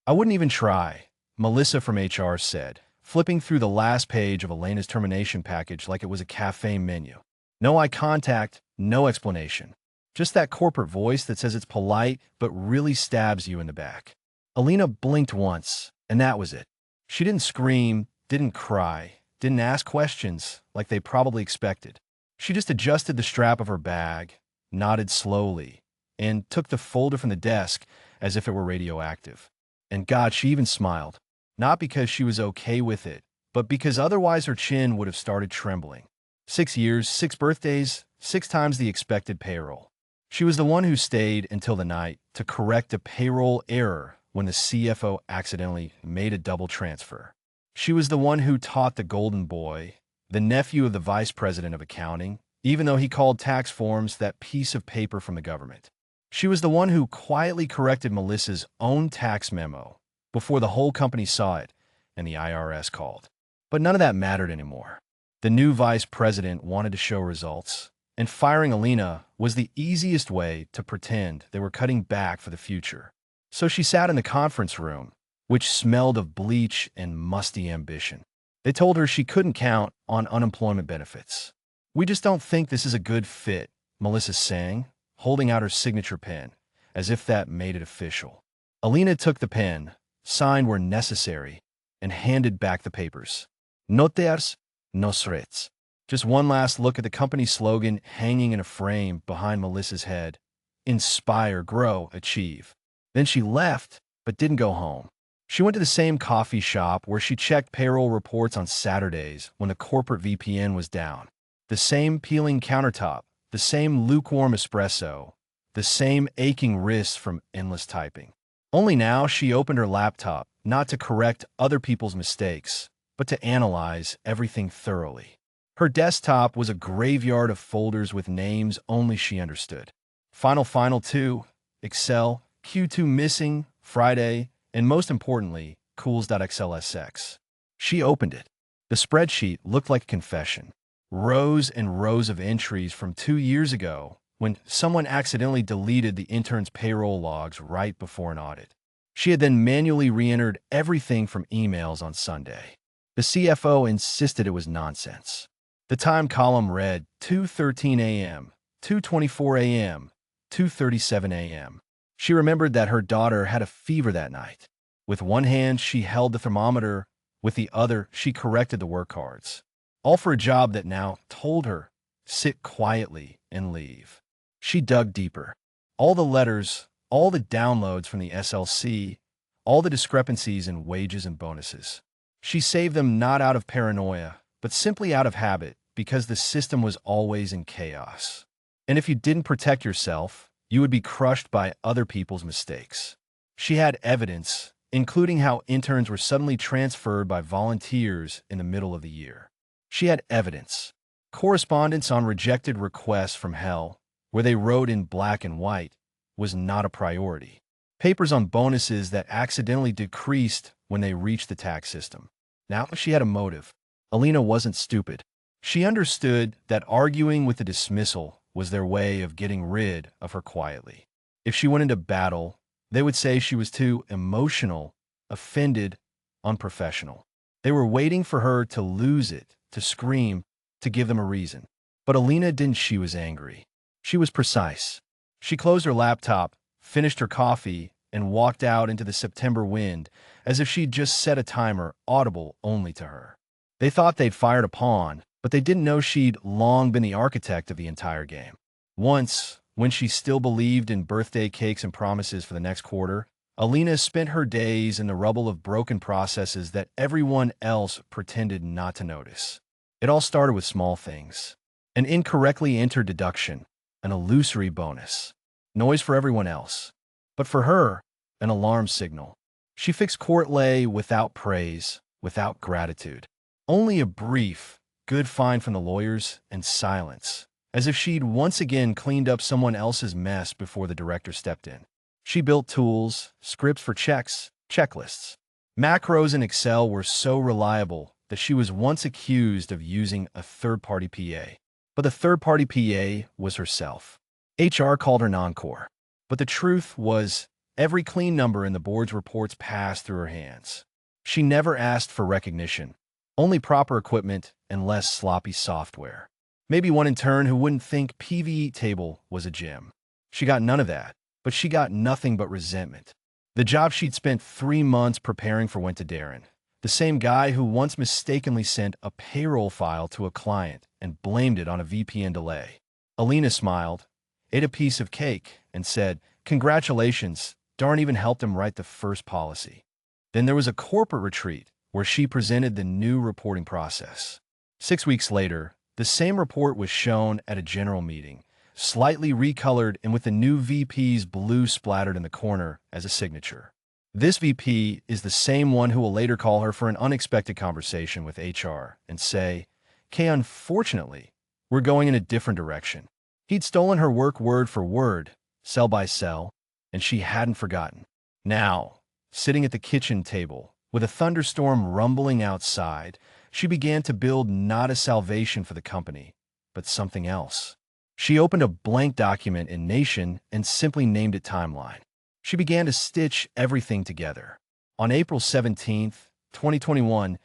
I wouldn't even try, Melissa from HR said, flipping through the last page of Elena's termination package like it was a cafe menu. No eye contact, no explanation. Just that corporate voice that says it's polite but really stabs you in the back. Elena blinked once, and that was it. She didn't scream, didn't cry, didn't ask questions like they probably expected. She just adjusted the strap of her bag, nodded slowly, and took the folder from the desk as if it were radioactive. And God, she even smiled. Not because she was okay with it, but because otherwise her chin would have started trembling. 6 years, 6 birthdays, 6 times the expected payroll. She was the one who stayed until the night to correct a payroll error when the CFO accidentally made a double transfer. She was the one who taught the golden boy, the nephew of the vice president of accounting, even though he called tax forms that piece of paper from the government. She was the one who quietly corrected Melissa's own tax memo before the whole company saw it and the IRS called. But none of that mattered anymore. The new vice president wanted to show results, and firing Elena was the easiest way to pretend they were cutting back for the future. So she sat in the conference room, which smelled of bleach and musty ambition. They told her she couldn't count on unemployment benefits. "We just don't think this is a good fit," Melissa sang, holding out her signature pen, as if that made it official. Elena took the pen, signed where necessary, and handed back the papers. Notears, nos rets. Just one last look at the company slogan hanging in a frame behind Melissa's head. Inspire, grow, achieve. Then she left, but didn't go home. She went to the same coffee shop where she checked payroll reports on Saturdays when the corporate VPN was down. The same peeling countertop, the same lukewarm espresso, the same aching wrists from endless typing. Only now she opened her laptop, not to correct other people's mistakes, but to analyze everything thoroughly. Her desktop was a graveyard of folders with names only she understood. Final 2, Excel, Q2 missing, Friday, and most importantly, cools.xlsx. She opened it. The spreadsheet looked like a confession. Rows and rows of entries from 2 years ago when someone accidentally deleted the intern's payroll logs right before an audit. She had then manually re-entered everything from emails on Sunday. The CFO insisted it was nonsense. The time column read 2:13 a.m., 2:24 a.m., 2:37 a.m. She remembered that her daughter had a fever that night. With one hand, she held the thermometer. With the other, she corrected the work cards. All for a job that now told her, sit quietly and leave. She dug deeper. All the letters, all the downloads from the SLC, all the discrepancies in wages and bonuses. She saved them not out of paranoia, but simply out of habit, because the system was always in chaos. And if you didn't protect yourself, you would be crushed by other people's mistakes. She had evidence, including how interns were suddenly transferred by volunteers in the middle of the year. She had evidence. Correspondence on rejected requests from hell, where they wrote in black and white, was not a priority. Papers on bonuses that accidentally decreased when they reached the tax system. Now she had a motive. Elena wasn't stupid. She understood that arguing with the dismissal was their way of getting rid of her quietly. If she went into battle, they would say she was too emotional, offended, unprofessional. They were waiting for her to lose it, to scream, to give them a reason. But Elena didn't. She was angry. She was precise. She closed her laptop, finished her coffee, and walked out into the September wind as if she'd just set a timer audible only to her. They thought they'd fired a pawn, but they didn't know she'd long been the architect of the entire game. Once, when she still believed in birthday cakes and promises for the next quarter, Elena spent her days in the rubble of broken processes that everyone else pretended not to notice. It all started with small things. An incorrectly entered deduction, an illusory bonus, noise for everyone else. But for her, an alarm signal. She fixed court lay without praise, without gratitude. Only a brief, good fine from the lawyers and silence, as if she'd once again cleaned up someone else's mess before the director stepped in. She built tools, scripts for checks, checklists. Macros in Excel were so reliable that she was once accused of using a third-party PA. But the third-party PA was herself. HR called her non-core. But the truth was, Every clean number in the board's reports passed through her hands. She never asked for recognition, only proper equipment and less sloppy software. Maybe one intern who wouldn't think PVE table was a gym. She got none of that, but she got nothing but resentment. The job she'd spent 3 months preparing for went to Darren, the same guy who once mistakenly sent a payroll file to a client and blamed it on a VPN delay. Alina smiled, ate a piece of cake, and said, "Congratulations, Darren even helped him write the first policy." Then there was a corporate retreat where she presented the new reporting process. 6 weeks later, the same report was shown at a general meeting, slightly recolored and with the new VP's blue splattered in the corner as a signature. This VP is the same one who will later call her for an unexpected conversation with HR and say, "Kay, unfortunately, we're going in a different direction." He'd stolen her work word for word, cell by cell, and she hadn't forgotten. Now, sitting at the kitchen table, with a thunderstorm rumbling outside, she began to build not a salvation for the company, but something else. She opened a blank document in Nation and simply named it Timeline. She began to stitch everything together. On April 17th, 2021,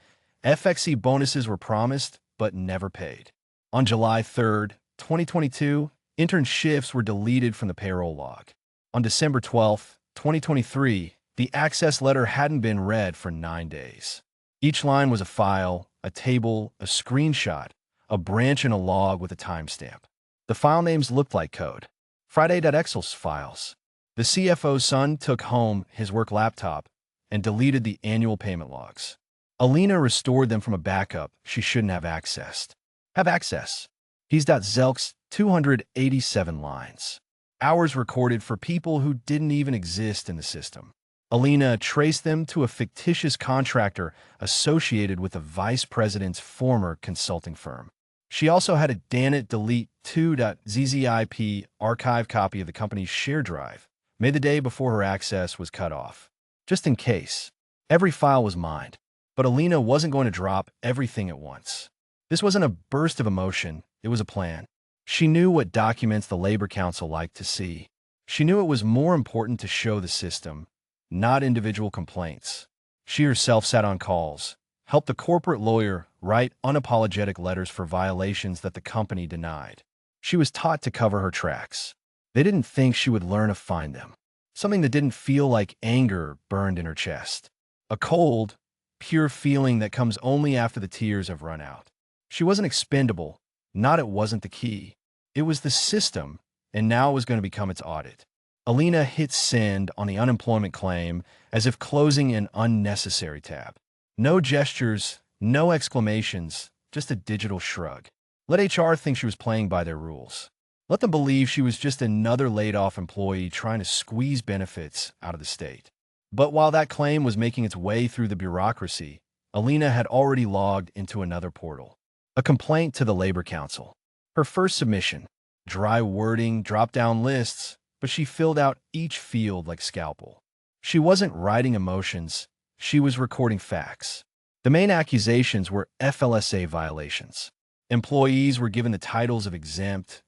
FXE bonuses were promised but never paid. On July 3rd, 2022, intern shifts were deleted from the payroll log. On December 12th, 2023, the access letter hadn't been read for 9 days. Each line was a file, a table, a screenshot, a branch in a log with a timestamp. The file names looked like code. Friday.excel's files. The CFO's son took home his work laptop and deleted the annual payment logs. Alina restored them from a backup she shouldn't have accessed. Have access. He's got Zelk's 287 lines. Hours recorded for people who didn't even exist in the system. Alina traced them to a fictitious contractor associated with the vice president's former consulting firm. She also had a Danit delete 2.zzip archive copy of the company's share drive, made the day before her access was cut off. Just in case. Every file was mined, but Alina wasn't going to drop everything at once. This wasn't a burst of emotion, it was a plan. She knew what documents the Labor Council liked to see. She knew it was more important to show the system, not individual complaints. She herself sat on calls, helped the corporate lawyer write unapologetic letters for violations that the company denied. She was taught to cover her tracks. They didn't think she would learn to find them. Something that didn't feel like anger burned in her chest. A cold, pure feeling that comes only after the tears have run out. She wasn't expendable. Not it wasn't the key. It was the system, and now it was going to become its audit. Alina hit send on the unemployment claim as if closing an unnecessary tab. No gestures, no exclamations, just a digital shrug. Let HR think she was playing by their rules. Let them believe she was just another laid-off employee trying to squeeze benefits out of the state. But while that claim was making its way through the bureaucracy, Alina had already logged into another portal. A complaint to the Labor Council. Her first submission. Dry wording, drop-down lists, but she filled out each field like scalpel. She wasn't writing emotions, she was recording facts. The main accusations were FLSA violations. Employees were given the titles of exempt,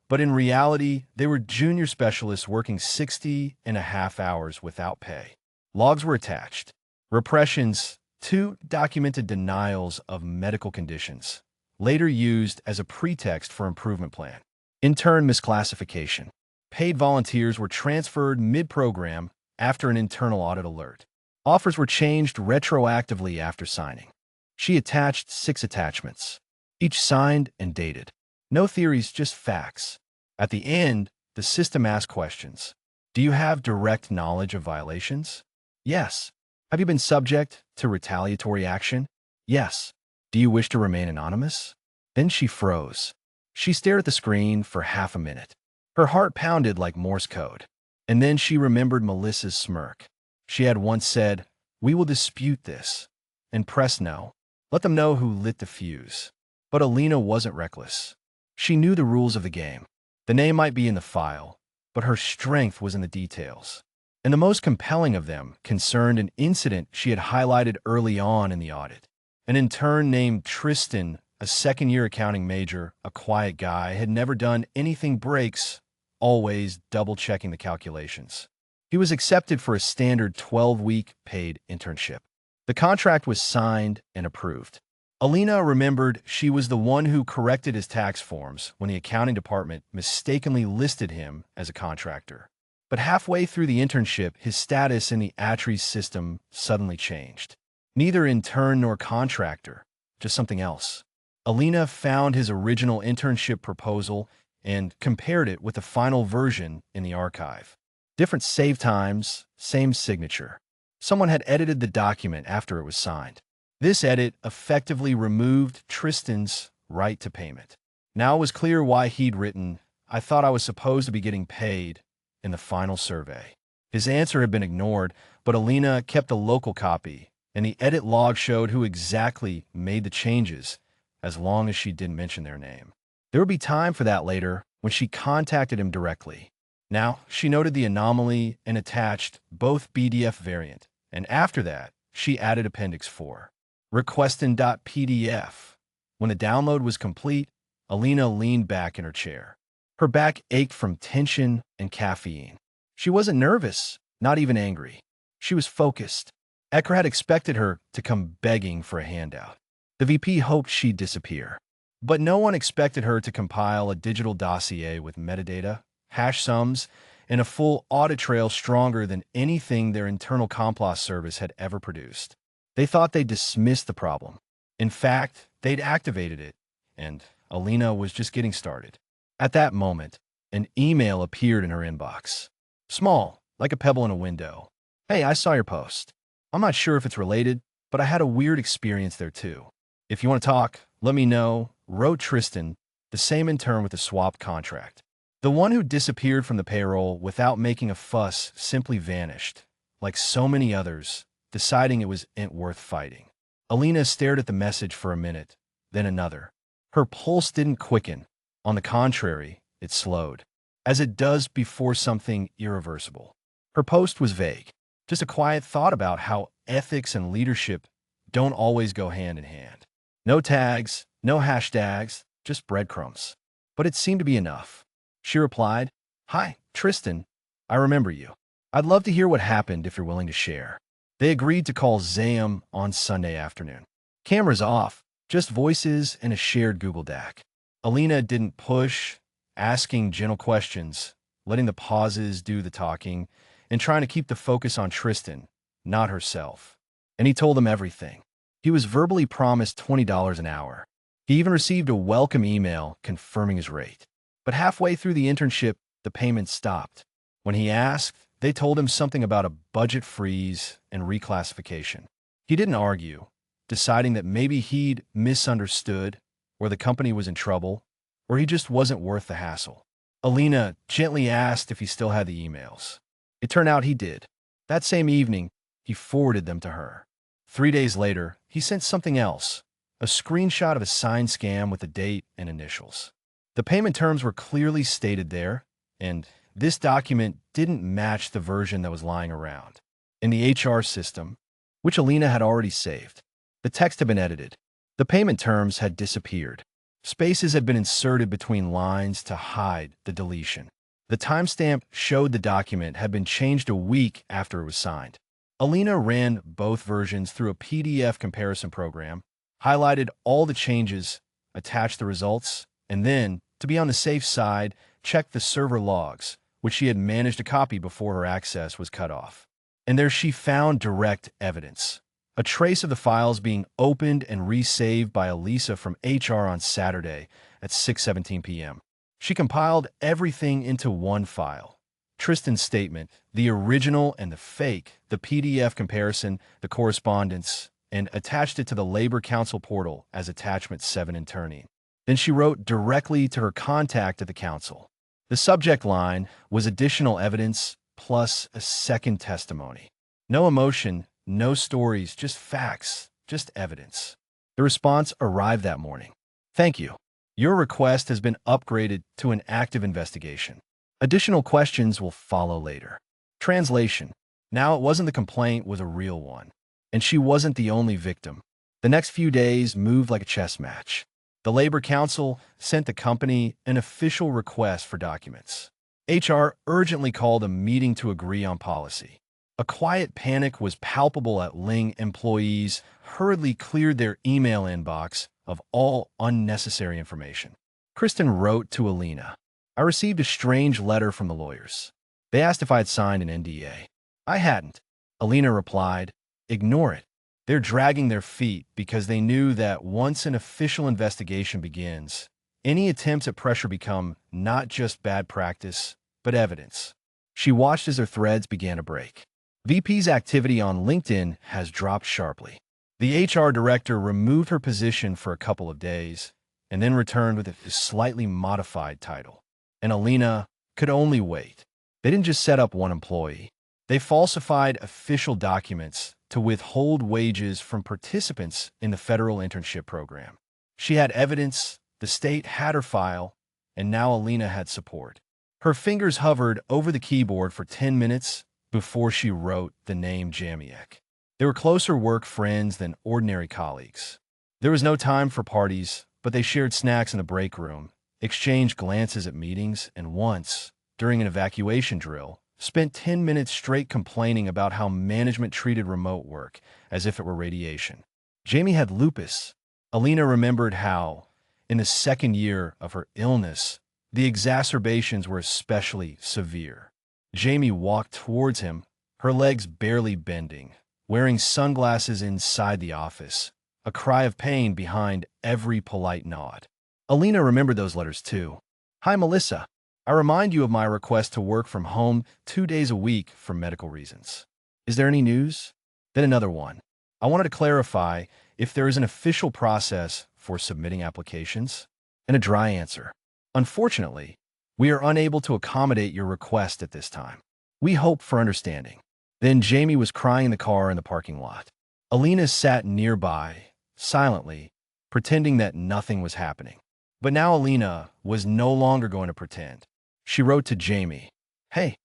but in reality, they were junior specialists working 60.5 hours without pay. Logs were attached. Repressions, 2 documented denials of medical conditions, later used as a pretext for improvement plan. Intern misclassification. Paid volunteers were transferred mid-program after an internal audit alert. Offers were changed retroactively after signing. She attached 6 attachments, each signed and dated. No theories, just facts. At the end, the system asked questions. Do you have direct knowledge of violations? Yes. Have you been subject to retaliatory action? Yes. Do you wish to remain anonymous? Then she froze. She stared at the screen for half a minute. Her heart pounded like Morse code. And then she remembered Melissa's smirk. She had once said, "We will dispute this," and press no. Let them know who lit the fuse. But Alina wasn't reckless. She knew the rules of the game. The name might be in the file, but her strength was in the details. And the most compelling of them concerned an incident she had highlighted early on in the audit. An intern named Tristan, a second-year accounting major, a quiet guy, had never done anything breaks, always double-checking the calculations. He was accepted for a standard 12-week paid internship. The contract was signed and approved. Alina remembered she was the one who corrected his tax forms when the accounting department mistakenly listed him as a contractor. But halfway through the internship, his status in the Atre's system suddenly changed. Neither intern nor contractor, just something else. Alina found his original internship proposal and compared it with the final version in the archive. Different save times, same signature. Someone had edited the document after it was signed. This edit effectively removed Tristan's right to payment. Now it was clear why he'd written, "I thought I was supposed to be getting paid," in the final survey. His answer had been ignored, but Alina kept a local copy, and the edit log showed who exactly made the changes, as long as she didn't mention their name. There would be time for that later when she contacted him directly. Now, she noted the anomaly and attached both PDF variant, and after that, she added Appendix 4. Requestin.pdf. When the download was complete, Alina leaned back in her chair. Her back ached from tension and caffeine. She wasn't nervous, not even angry. She was focused. Ecker had expected her to come begging for a handout. The VP hoped she'd disappear. But no one expected her to compile a digital dossier with metadata, hash sums, and a full audit trail stronger than anything their internal compliance service had ever produced. They thought they'd dismissed the problem. In fact, they'd activated it, and Alina was just getting started. At that moment, an email appeared in her inbox. Small, like a pebble in a window. "Hey, I saw your post. I'm not sure if it's related, but I had a weird experience there too. If you want to talk, let me know," wrote Tristan, the same intern with the swapped contract. The one who disappeared from the payroll without making a fuss simply vanished, like so many others, deciding it wasn't worth fighting. Alina stared at the message for a minute, then another. Her pulse didn't quicken. On the contrary, it slowed, as it does before something irreversible. Her post was vague, just a quiet thought about how ethics and leadership don't always go hand in hand. No tags, no hashtags, just breadcrumbs. But it seemed to be enough. She replied, "Hi, Tristan. I remember you. I'd love to hear what happened if you're willing to share." They agreed to call Zayam on Sunday afternoon. Cameras off, just voices and a shared Google Doc. Alina didn't push, asking gentle questions, letting the pauses do the talking, and trying to keep the focus on Tristan, not herself. And he told them everything. He was verbally promised $20 an hour. He even received a welcome email confirming his rate. But halfway through the internship, the payment stopped. When he asked, they told him something about a budget freeze and reclassification. He didn't argue, deciding that maybe he'd misunderstood, or the company was in trouble, or he just wasn't worth the hassle. Alina gently asked if he still had the emails. It turned out he did. That same evening, he forwarded them to her. 3 days later, he sent something else, a screenshot of a signed scam with a date and initials. The payment terms were clearly stated there, and this document didn't match the version that was lying around. In the HR system, which Alina had already saved, the text had been edited. The payment terms had disappeared. Spaces had been inserted between lines to hide the deletion. The timestamp showed the document had been changed a week after it was signed. Alina ran both versions through a PDF comparison program, highlighted all the changes, attached the results, and then, to be on the safe side, checked the server logs, which she had managed to copy before her access was cut off. And there she found direct evidence. A trace of the files being opened and resaved by Elisa from HR on Saturday at 6:17 p.m. She compiled everything into one file. Tristan's statement, the original and the fake, the PDF comparison, the correspondence, and attached it to the Labor Council portal as Attachment 7 in turning. Then she wrote directly to her contact at the council. The subject line was additional evidence plus a second testimony. No emotion, no stories, just facts, just evidence. The response arrived that morning. "Thank you. Your request has been upgraded to an active investigation. Additional questions will follow later." Translation. Now it wasn't the complaint was a real one, and she wasn't the only victim. The next few days moved like a chess match. The Labor Council sent the company an official request for documents. HR urgently called a meeting to agree on policy. A quiet panic was palpable at Ling. Employees hurriedly cleared their email inbox of all unnecessary information. Kristen wrote to Alina. I received a strange letter from the lawyers. They asked if I had signed an NDA. I hadn't. Alina replied, ignore it. They're dragging their feet because they knew that once an official investigation begins, any attempts at pressure become not just bad practice, but evidence. She watched as her threads began to break. VP's activity on LinkedIn has dropped sharply. The HR director removed her position for a couple of days and then returned with a slightly modified title. And Alina could only wait. They didn't just set up one employee. They falsified official documents to withhold wages from participants in the federal internship program. She had evidence, the state had her file, and now Alina had support. Her fingers hovered over the keyboard for 10 minutes before she wrote the name Jamiek. They were closer work friends than ordinary colleagues. There was no time for parties, but they shared snacks in the break room, exchanged glances at meetings, and once, during an evacuation drill, spent 10 minutes straight complaining about how management treated remote work as if it were radiation. Jamie had lupus. Alina remembered how, in the second year of her illness, the exacerbations were especially severe. Jamie walked towards him, her legs barely bending, wearing sunglasses inside the office, a cry of pain behind every polite nod. Alina remembered those letters too. Hi, Melissa. I remind you of my request to work from home 2 days a week for medical reasons. Is there any news? Then another one. I wanted to clarify if there is an official process for submitting applications. And a dry answer. Unfortunately, we are unable to accommodate your request at this time. We hope for understanding. Then Jamie was crying in the car in the parking lot. Alina sat nearby, silently, pretending that nothing was happening. But now Alina was no longer going to pretend. She wrote to Jamie, Hey,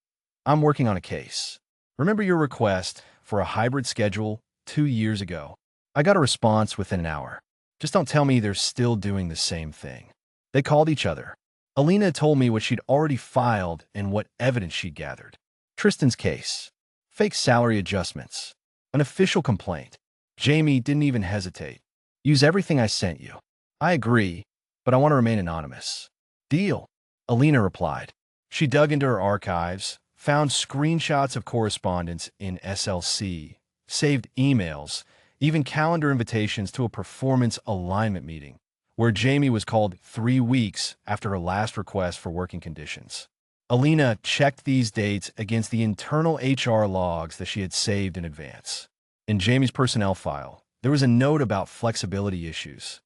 I'm working on a case. Remember your request for a hybrid schedule 2 years ago? I got a response within an hour. Just don't tell me they're still doing the same thing. They called each other. Alina told me what she'd already filed and what evidence she'd gathered. Tristan's case. Fake salary adjustments. An official complaint. Jamie didn't even hesitate. Use everything I sent you. I agree, but I want to remain anonymous. Deal. Alina replied. She dug into her archives, found screenshots of correspondence in SLC, saved emails, even calendar invitations to a performance alignment meeting, where Jamie was called 3 weeks after her last request for working conditions. Alina checked these dates against the internal HR logs that she had saved in advance. In Jamie's personnel file, there was a note about flexibility issues.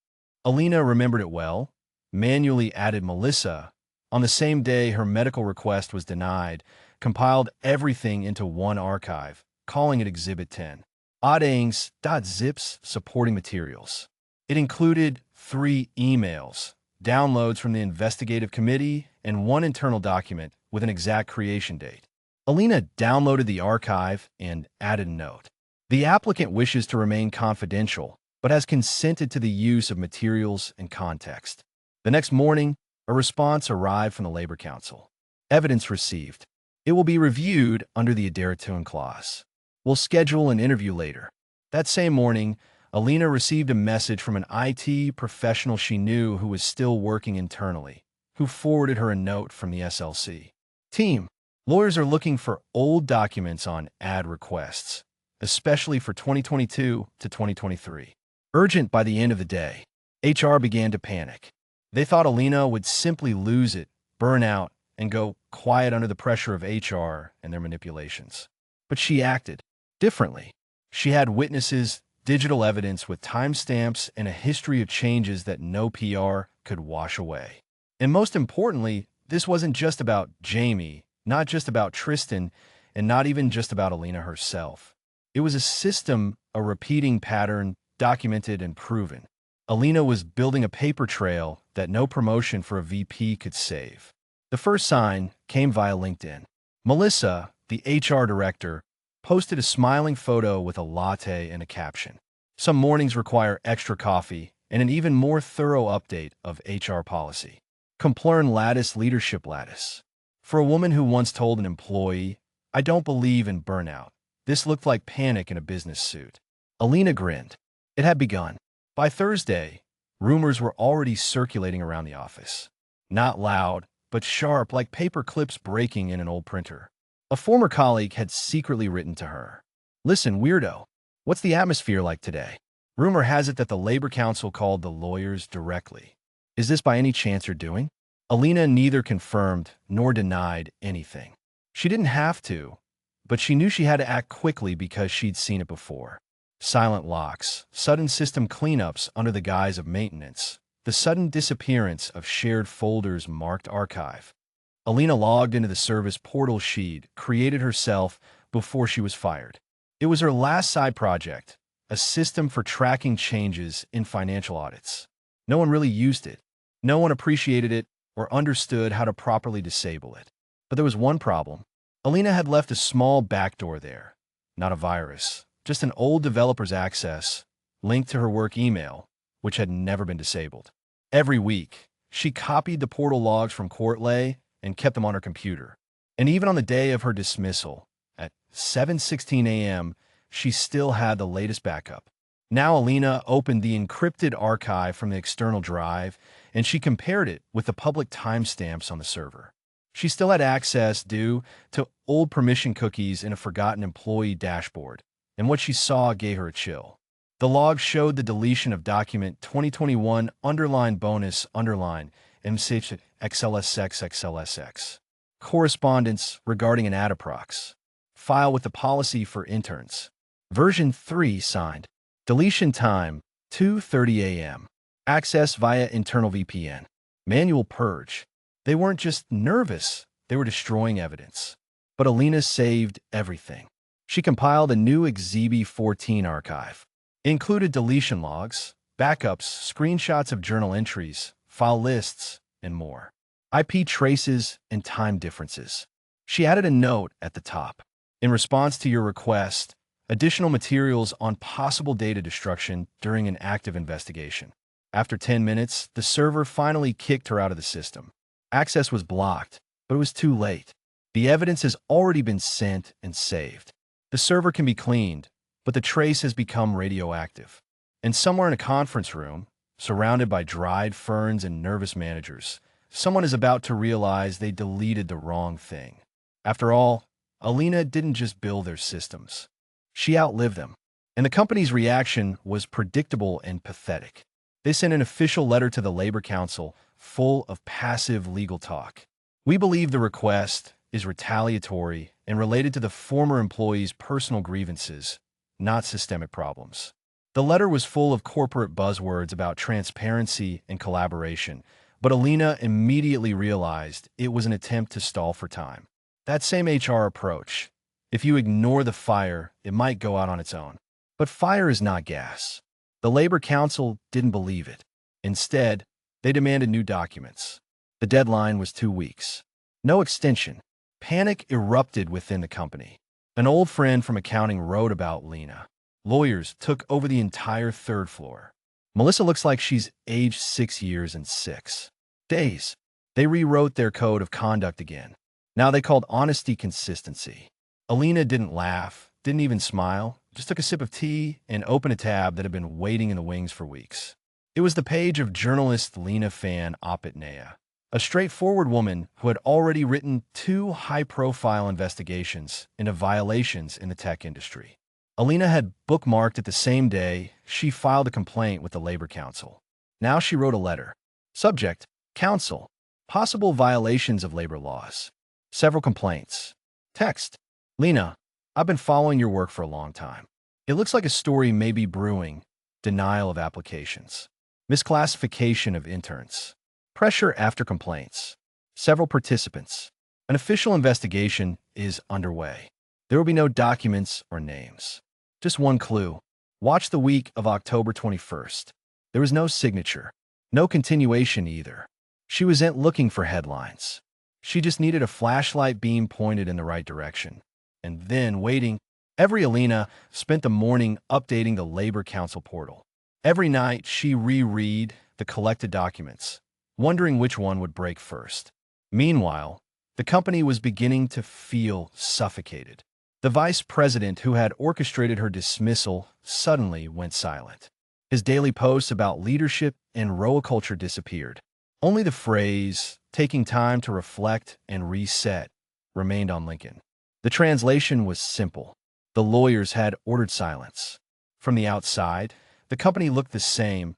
Alina remembered it well, manually added Melissa. On the same day her medical request was denied, compiled everything into one archive, calling it Exhibit 10. Audit.zips supporting materials. It included 3 emails, downloads from the investigative committee, and 1 internal document with an exact creation date. Alina downloaded the archive and added a note. The applicant wishes to remain confidential, but has consented to the use of materials and context. The next morning, a response arrived from the Labor Council. Evidence received. It will be reviewed under the Audit clause. We'll schedule an interview later. That same morning, Alina received a message from an IT professional she knew who was still working internally, who forwarded her a note from the SLC. Team, lawyers are looking for old documents on ad requests, especially for 2022 to 2023. Urgent by the end of the day. HR began to panic. They thought Alina would simply lose it, burn out, and go quiet under the pressure of HR and their manipulations. But she acted differently. She had witnesses, digital evidence with timestamps, and a history of changes that no PR could wash away. And most importantly, this wasn't just about Jamie, not just about Tristan, and not even just about Alina herself. It was a system, a repeating pattern, documented and proven. Alina was building a paper trail that no promotion for a VP could save. The first sign came via LinkedIn. Melissa, the HR director, posted a smiling photo with a latte and a caption. Some mornings require extra coffee and an even more thorough update of HR policy. Complern Lattice Leadership Lattice. For a woman who once told an employee, "I don't believe in burnout," this looked like panic in a business suit. Alina grinned. It had begun. By Thursday, rumors were already circulating around the office. Not loud, but sharp, like paper clips breaking in an old printer. A former colleague had secretly written to her. "Listen, weirdo, what's the atmosphere like today? Rumor has it that the Labor Council called the lawyers directly. Is this by any chance your doing?" Alina neither confirmed nor denied anything. She didn't have to, but she knew she had to act quickly because she'd seen it before. Silent locks, sudden system cleanups under the guise of maintenance, the sudden disappearance of shared folders marked archive. Alina logged into the service portal she'd created herself before she was fired. It was her last side project, a system for tracking changes in financial audits. No one really used it. No one appreciated it or understood how to properly disable it. But there was one problem. Alina had left a small backdoor there, not a virus, just an old developer's access linked to her work email, which had never been disabled. Every week, she copied the portal logs from Courtlay and kept them on her computer. And even on the day of her dismissal, at 7:16 a.m., she still had the latest backup. Now Alina opened the encrypted archive from the external drive, and she compared it with the public timestamps on the server. She still had access due to old permission cookies in a forgotten employee dashboard, and what she saw gave her a chill. The log showed the deletion of document 2021 bonus MSH XLSX. Correspondence regarding an AdApprox. File with the policy for interns. Version 3 signed. Deletion time, 2:30 a.m. Access via internal VPN. Manual purge. They weren't just nervous, they were destroying evidence. But Alina saved everything. She compiled a new XZB14 archive. It included deletion logs, backups, screenshots of journal entries, file lists, and more. IP traces and time differences. She added a note at the top. In response to your request, additional materials on possible data destruction during an active investigation. After 10 minutes, the server finally kicked her out of the system. Access was blocked, but it was too late. The evidence has already been sent and saved. The server can be cleaned, but the trace has become radioactive. And somewhere in a conference room, surrounded by dried ferns and nervous managers, someone is about to realize they deleted the wrong thing. After all, Alina didn't just build their systems. She outlived them. And the company's reaction was predictable and pathetic. They sent an official letter to the Labor Council full of passive legal talk. "We believe the request is retaliatory and related to the former employee's personal grievances, not systemic problems." The letter was full of corporate buzzwords about transparency and collaboration, but Alina immediately realized it was an attempt to stall for time. That same HR approach. If you ignore the fire, it might go out on its own. But fire is not gas. The Labor Council didn't believe it. Instead, they demanded new documents. The deadline was 2 weeks. No extension. Panic erupted within the company. An old friend from accounting wrote about Lena. Lawyers took over the entire third floor. Melissa looks like she's aged 6 years and 6 days. They rewrote their code of conduct again. Now they called honesty consistency. Alina didn't laugh, didn't even smile, just took a sip of tea and opened a tab that had been waiting in the wings for weeks. It was the page of journalist Lena Fan Opitnaya, a straightforward woman who had already written 2 high-profile investigations into violations in the tech industry. Alina had bookmarked it the same day she filed a complaint with the Labor Council. Now she wrote a letter. Subject: Council. Possible violations of labor laws. Several complaints. Text: Lena, I've been following your work for a long time. It looks like a story may be brewing. Denial of applications. Misclassification of interns. Pressure after complaints. Several participants. An official investigation is underway. There will be no documents or names. Just one clue. Watch the week of October 21st. There was no signature. No continuation either. She wasn't looking for headlines. She just needed a flashlight beam pointed in the right direction. And then waiting. Every Alina spent the morning updating the Labor Council portal. Every night she reread the collected documents, wondering which one would break first. Meanwhile, The company was beginning to feel suffocated. The vice president who had orchestrated her dismissal suddenly went silent. His daily posts about leadership and Roa culture disappeared. Only the phrase, taking time to reflect and reset, remained on LinkedIn. The translation was simple. The lawyers had ordered silence. From the outside, the company looked the same: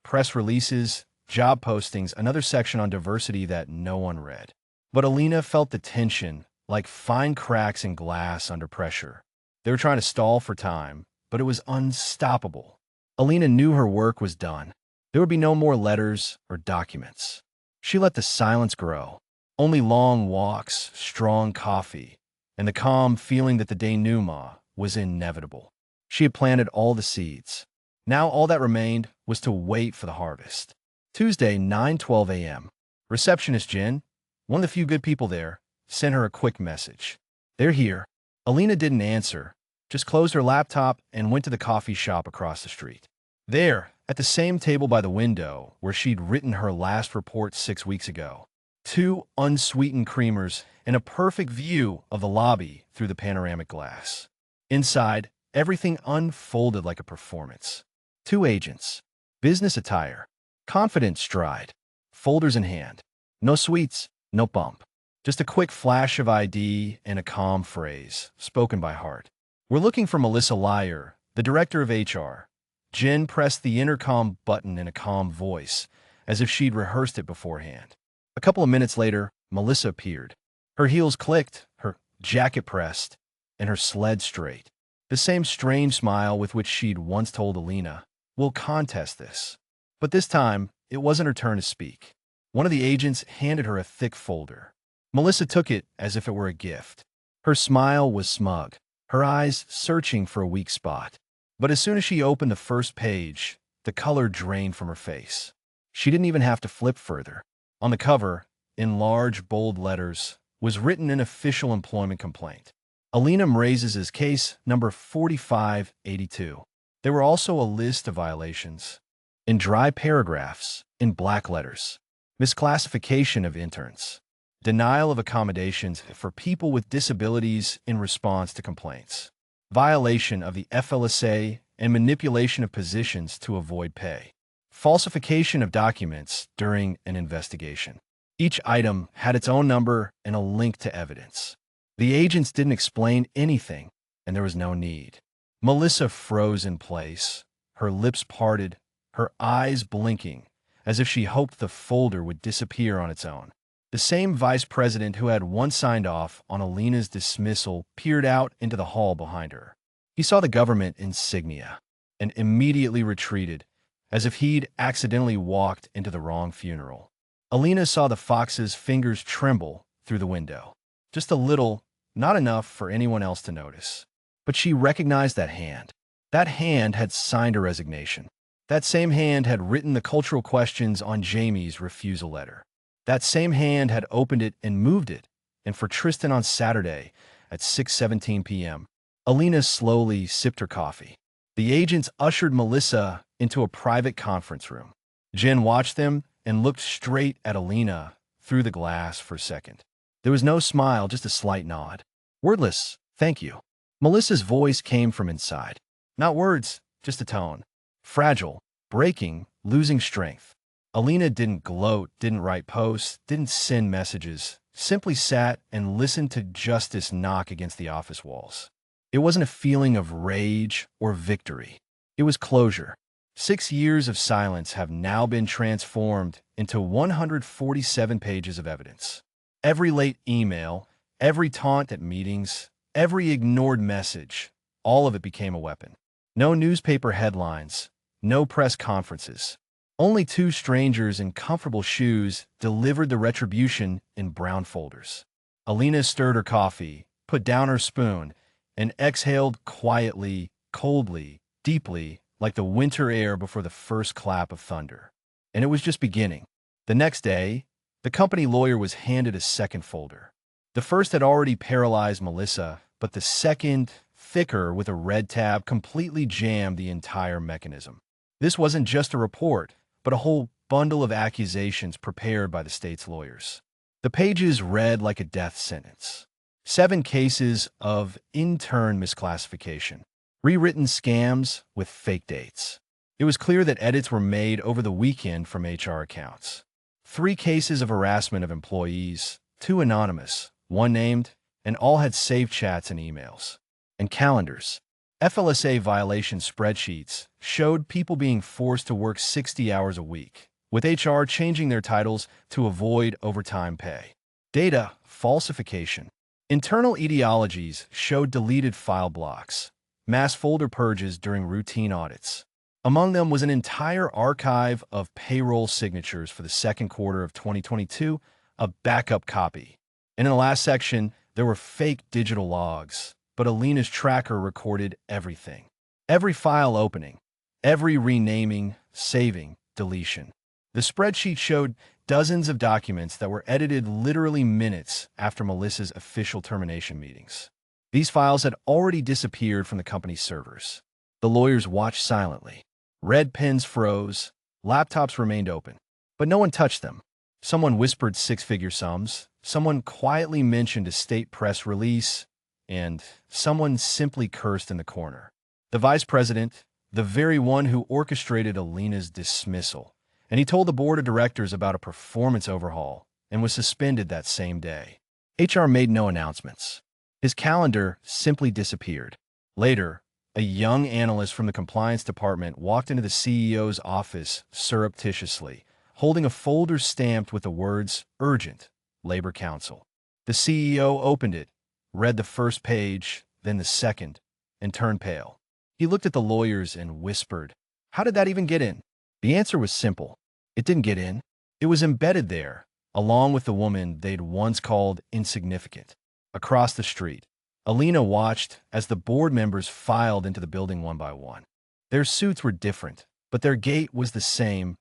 press releases, job postings, another section on diversity that no one read. But Alina felt the tension, like fine cracks in glass under pressure. They were trying to stall for time, but it was unstoppable. Alina knew her work was done. There would be no more letters or documents. She let the silence grow. Only long walks, strong coffee, and the calm feeling that the denouement was inevitable. She had planted all the seeds. Now all that remained was to wait for the harvest. Tuesday, 9:12 a.m. Receptionist Jen, one of the few good people there, sent her a quick message. "They're here." Alina didn't answer, just closed her laptop and went to the coffee shop across the street. There, at the same table by the window where she'd written her last report 6 weeks ago, 2 unsweetened creamers and a perfect view of the lobby through the panoramic glass. Inside, everything unfolded like a performance. 2 agents, business attire, confident stride, folders in hand. No sweets, no bump. Just a quick flash of ID and a calm phrase, spoken by heart. "We're looking for Melissa Lyer, the director of HR." Jen pressed the intercom button in a calm voice, as if she'd rehearsed it beforehand. A couple of minutes later, Melissa appeared. Her heels clicked, her jacket pressed, and her sled straight. The same strange smile with which she'd once told Alina, "We'll contest this." But this time, it wasn't her turn to speak. One of the agents handed her a thick folder. Melissa took it as if it were a gift. Her smile was smug, her eyes searching for a weak spot. But as soon as she opened the first page, the color drained from her face. She didn't even have to flip further. On the cover, in large, bold letters, was written an official employment complaint. Alina Mrazes' case number 4582. There were also a list of violations. In dry paragraphs, in black letters. Misclassification of interns. Denial of accommodations for people with disabilities in response to complaints. Violation of the FLSA and manipulation of positions to avoid pay. Falsification of documents during an investigation. Each item had its own number and a link to evidence. The agents didn't explain anything, and there was no need. Melissa froze in place, her lips parted, her eyes blinking, as if she hoped the folder would disappear on its own. The same vice president who had once signed off on Alina's dismissal peered out into the hall behind her. He saw the government insignia and immediately retreated, as if he'd accidentally walked into the wrong funeral. Alina saw the fox's fingers tremble through the window. Just a little, not enough for anyone else to notice. But she recognized that hand. That hand had signed a resignation. That same hand had written the cultural questions on Jamie's refusal letter. That same hand had opened it and moved it, and for Tristan on Saturday at 6:17 p.m. Alina slowly sipped her coffee. The agents ushered Melissa into a private conference room. Jen watched them and looked straight at Alina through the glass for a second. There was no smile, just a slight nod. Wordless, thank you. Melissa's voice came from inside. Not words, just a tone. Fragile, breaking, losing strength. Alina didn't gloat, didn't write posts, didn't send messages, simply sat and listened to justice knock against the office walls. It wasn't a feeling of rage or victory. It was closure. 6 years of silence have now been transformed into 147 pages of evidence. Every late email, every taunt at meetings, every ignored message, all of it became a weapon. No newspaper headlines, no press conferences. Only 2 strangers in comfortable shoes delivered the retribution in brown folders. Alina stirred her coffee, put down her spoon, and exhaled quietly, coldly, deeply, like the winter air before the first clap of thunder. And it was just beginning. The next day, the company lawyer was handed a second folder. The first had already paralyzed Melissa, but the second, thicker with a red tab, completely jammed the entire mechanism. This wasn't just a report, but a whole bundle of accusations prepared by the state's lawyers. The pages read like a death sentence. 7 cases of intern misclassification. Rewritten scams with fake dates. It was clear that edits were made over the weekend from HR accounts. 3 cases of harassment of employees, 2 anonymous, 1 named, and all had saved chats and emails. And calendars. FLSA violation spreadsheets showed people being forced to work 60 hours a week, with HR changing their titles to avoid overtime pay. Data falsification. Internal etiologies showed deleted file blocks, mass folder purges during routine audits. Among them was an entire archive of payroll signatures for the second quarter of 2022, a backup copy. And in the last section, there were fake digital logs, but Alina's tracker recorded everything. Every file opening, every renaming, saving, deletion. The spreadsheet showed dozens of documents that were edited literally minutes after Melissa's official termination meetings. These files had already disappeared from the company's servers. The lawyers watched silently. Red pens froze, laptops remained open, but no one touched them. Someone whispered 6-figure sums, someone quietly mentioned a state press release, and someone simply cursed in the corner. The vice president, the very one who orchestrated Alina's dismissal, and he told the board of directors about a performance overhaul and was suspended that same day. HR made no announcements. His calendar simply disappeared. Later, a young analyst from the compliance department walked into the CEO's office surreptitiously, holding a folder stamped with the words, "Urgent, Labor Council." The CEO opened it, read the first page, then the second, and turned pale. He looked at the lawyers and whispered, "How did that even get in?" The answer was simple. It didn't get in. It was embedded there, along with the woman they'd once called insignificant. Across the street, Alina watched as the board members filed into the building one by one. Their suits were different, but their gait was the same,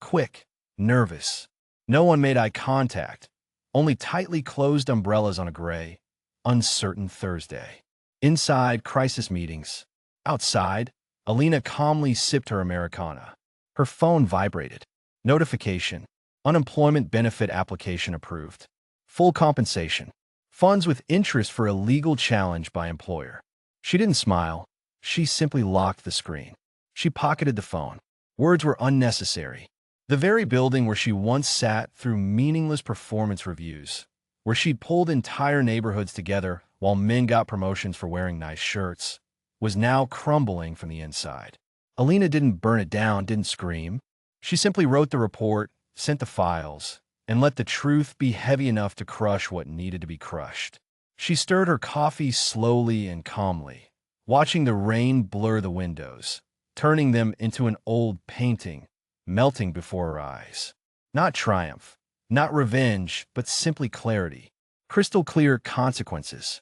quick, nervous. No one made eye contact, only tightly closed umbrellas on a gray, uncertain Thursday. Inside, crisis meetings. Outside, Alina calmly sipped her Americana. Her phone vibrated. Notification. Unemployment benefit application approved. Full compensation. Funds with interest for a legal challenge by employer. She didn't smile. She simply locked the screen. She pocketed the phone. Words were unnecessary. The very building where she once sat through meaningless performance reviews, where she'd pulled entire neighborhoods together while men got promotions for wearing nice shirts, was now crumbling from the inside. Alina didn't burn it down, didn't scream. She simply wrote the report, sent the files, and let the truth be heavy enough to crush what needed to be crushed. She stirred her coffee slowly and calmly, watching the rain blur the windows, turning them into an old painting, melting before her eyes. Not triumph, not revenge, but simply clarity. Crystal clear consequences.